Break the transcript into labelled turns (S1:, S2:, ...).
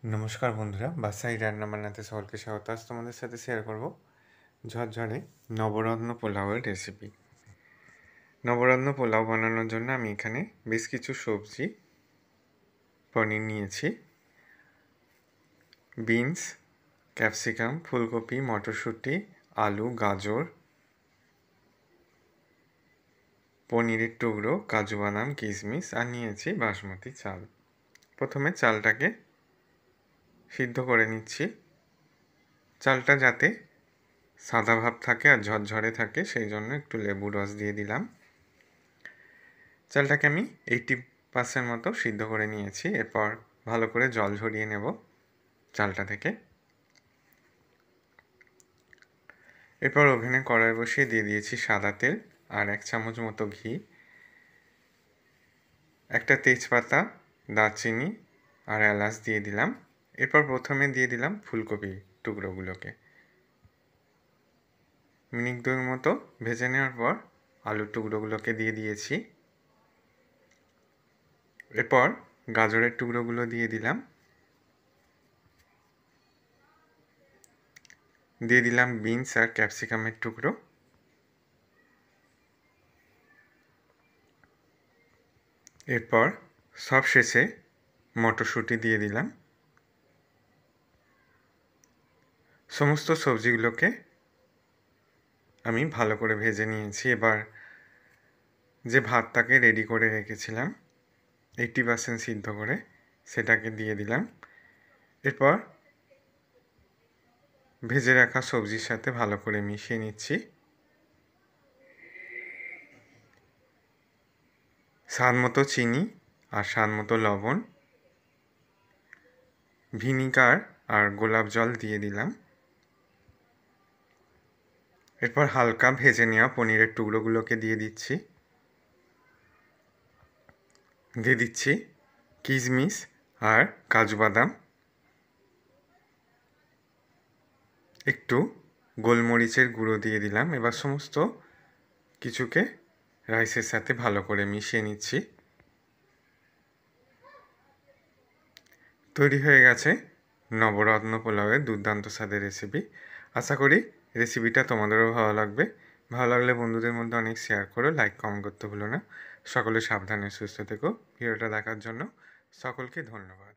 S1: নমস্কার বন্ধুরা, বাসাই রান্না বান্নাতে সকলকে স্বাগত। আজ তোমাদের সাথে শেয়ার করব ঝরঝরে নবরত্ন পোলাওয়ের রেসিপি। নবরত্ন পোলাও বানানোর জন্য আমি এখানে বেশ কিছু সবজি পনির নিয়েছি। বিনস, ক্যাপসিকাম, ফুলকপি, মটরশুঁটি, আলু, গাজর, পনিরের টুকরো, কাজু বাদাম, কিশমিশ আর নিয়েছি বাসমতি চাল। প্রথমে চালটাকে সিদ্ধ করে নিচ্ছি। চালটা যাতে সাদা ভাব থাকে আর ঝরঝরে থাকে সেই জন্য একটু লেবু রস দিয়ে দিলাম। চালটাকে আমি 80% মতো সিদ্ধ করে নিয়েছি। এরপর ভালো করে জল ঝরিয়ে নেব চালটা থেকে। এরপর ওভেনে কড়াই বসিয়ে দিয়ে দিয়েছি সাদা তেল আর 1 চামচ মতো ঘি, একটা তেজপাতা, দারচিনি আর এলাচ দিয়ে দিলাম। এরপর প্রথমে দিয়ে দিলাম ফুলকপি টুকরোগুলোকে। মিনিট 2 মতো ভেজে নেওয়ার পর আলুর টুকরোগুলোকে দিয়ে দিয়েছি। এরপর গাজরের টুকরোগুলো দিয়ে দিলাম। দিয়ে দিলাম বিনস আর ক্যাপসিকামের টুকরো। এরপর সব শেষে মটরশুঁটি দিয়ে দিলাম। সমস্ত সবজিগুলোকে আমি ভালো করে ভেজে নিয়েছি। এবার যে ভাতটাকে রেডি করে রেখেছিলাম 80% সিদ্ধ করে, সেটাকে দিয়ে দিলাম। এরপর ভেজে রাখা সবজির সাথে ভালো করে মিশিয়ে নিচ্ছি। স্বাদ মতো চিনি আর স্বাদ মতো লবণ, ভিনিগার আর গোলাপ জল দিয়ে দিলাম। এরপর হালকা ভেজে নেওয়া পনিরের টুকরোগুলোকে দিয়ে দিচ্ছি। দিয়ে দিচ্ছি কিশমিশ আর কাজু বাদাম, একটু গোলমরিচের গুঁড়ো দিয়ে দিলাম। এবার সমস্ত কিছুকে রাইসের সাথে ভালো করে মিশিয়ে নিচ্ছি। তৈরি হয়ে গেছে নবরত্ন পোলাওয়ের দুর্দান্ত স্বাদের রেসিপি। আশা করি রেসিপিটা তোমাদেরও ভালো লাগবে। ভালো লাগলে বন্ধুদের মধ্যে অনেক শেয়ার করো, লাইক কমেন্ট করতে ভুলো না। সকলে সাবধানে সুস্থ থেকো। ভিডিওটা দেখার জন্য সকলকে ধন্যবাদ।